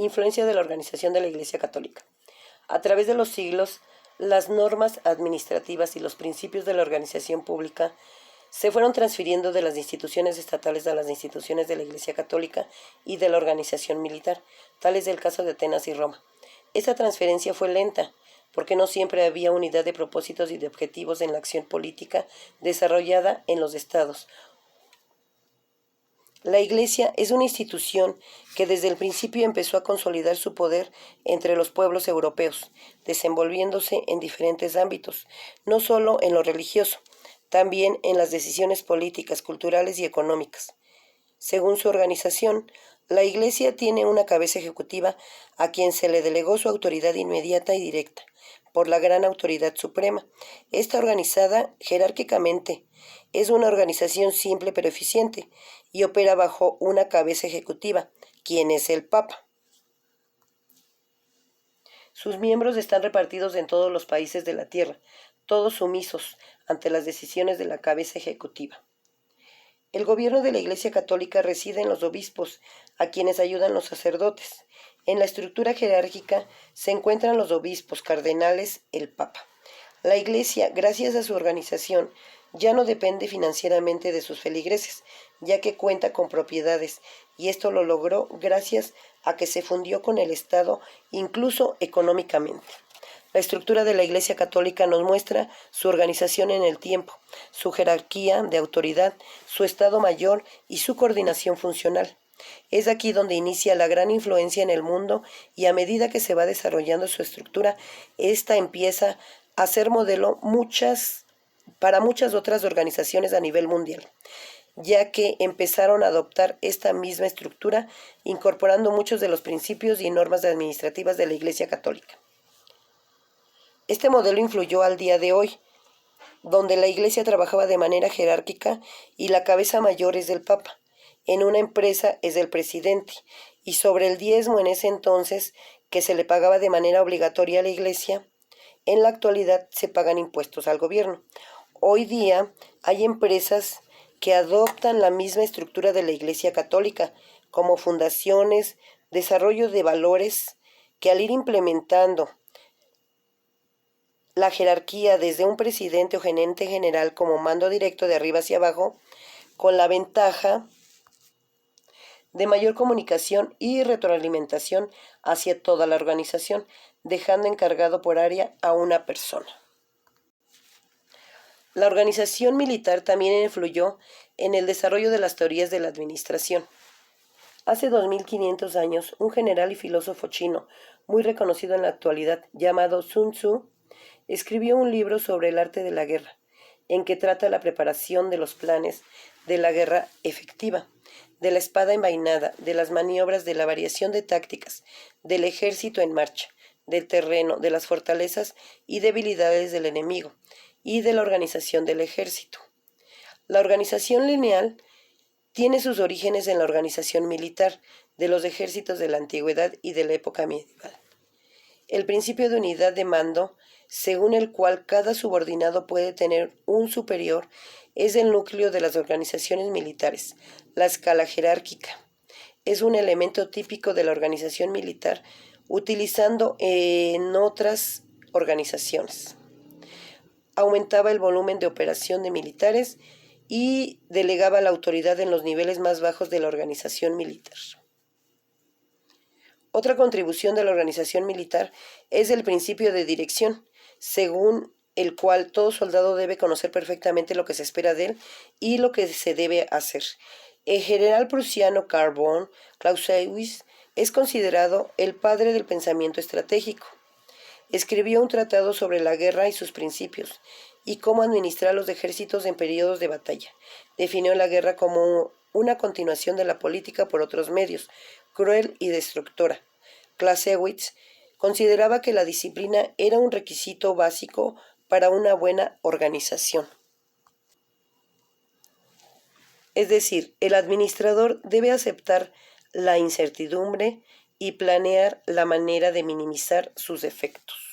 Influencia de la organización de la Iglesia Católica. A través de los siglos, las normas administrativas y los principios de la organización pública se fueron transfiriendo de las instituciones estatales a las instituciones de la Iglesia Católica y de la organización militar. Tal es el caso de Atenas y Roma. Esta transferencia fue lenta, porque no siempre había unidad de propósitos y de objetivos en la acción política desarrollada en los estados. La Iglesia es una institución que desde el principio empezó a consolidar su poder entre los pueblos europeos, desenvolviéndose en diferentes ámbitos, no solo en lo religioso, también en las decisiones políticas, culturales y económicas. Según su organización, la Iglesia tiene una cabeza ejecutiva a quien se le delegó su autoridad inmediata y directa por la gran autoridad suprema. Está organizada jerárquicamente. Es una organización simple pero eficiente y opera bajo una cabeza ejecutiva, quien es el Papa. Sus miembros están repartidos en todos los países de la tierra, todos sumisos ante las decisiones de la cabeza ejecutiva. El gobierno de la Iglesia Católica reside en los obispos, a quienes ayudan los sacerdotes. En la estructura jerárquica se encuentran los obispos, cardenales, el Papa. La Iglesia, gracias a su organización, ya no depende financieramente de sus feligreses, ya que cuenta con propiedades, y esto lo logró gracias a que se fundió con el Estado, incluso económicamente. La estructura de la Iglesia Católica nos muestra su organización en el tiempo, su jerarquía de autoridad, su Estado Mayor y su coordinación funcional. Es aquí donde inicia la gran influencia en el mundo y a medida que se va desarrollando su estructura, esta empieza a ser modelo para muchas otras organizaciones a nivel mundial, ya que empezaron a adoptar esta misma estructura, incorporando muchos de los principios y normas administrativas de la Iglesia Católica. Este modelo influyó al día de hoy, donde la Iglesia trabajaba de manera jerárquica y la cabeza mayor es el Papa. En una empresa es el presidente, y sobre el diezmo en ese entonces, que se le pagaba de manera obligatoria a la Iglesia, en la actualidad se pagan impuestos al gobierno. Hoy día hay empresas que adoptan la misma estructura de la Iglesia Católica, como fundaciones, desarrollo de valores, que al ir implementando la jerarquía desde un presidente o gerente general como mando directo de arriba hacia abajo, con la ventaja de mayor comunicación y retroalimentación hacia toda la organización, dejando encargado por área a una persona. La organización militar también influyó en el desarrollo de las teorías de la administración. Hace 2500 años, un general y filósofo chino, muy reconocido en la actualidad, llamado Sun Tzu, escribió un libro sobre el arte de la guerra, en que trata la preparación de los planes de la guerra efectiva, de la espada envainada, de las maniobras, de la variación de tácticas, del ejército en marcha, del terreno, de las fortalezas y debilidades del enemigo, y de la organización del ejército. La organización lineal tiene sus orígenes en la organización militar de los ejércitos de la antigüedad y de la época medieval. El principio de unidad de mando, según el cual cada subordinado puede tener un superior, es el núcleo de las organizaciones militares. La escala jerárquica es un elemento típico de la organización militar, utilizando en otras organizaciones. Aumentaba el volumen de operación de militares y delegaba la autoridad en los niveles más bajos de la organización militar. Otra contribución de la organización militar es el principio de dirección, según el cual todo soldado debe conocer perfectamente lo que se espera de él y lo que se debe hacer. El general prusiano Karl von Clausewitz es considerado el padre del pensamiento estratégico. Escribió un tratado sobre la guerra y sus principios, y cómo administrar los ejércitos en periodos de batalla. Definió la guerra como una continuación de la política por otros medios, cruel y destructora. Clausewitz consideraba que la disciplina era un requisito básico para una buena organización. Es decir, el administrador debe aceptar la incertidumbre y planear la manera de minimizar sus efectos.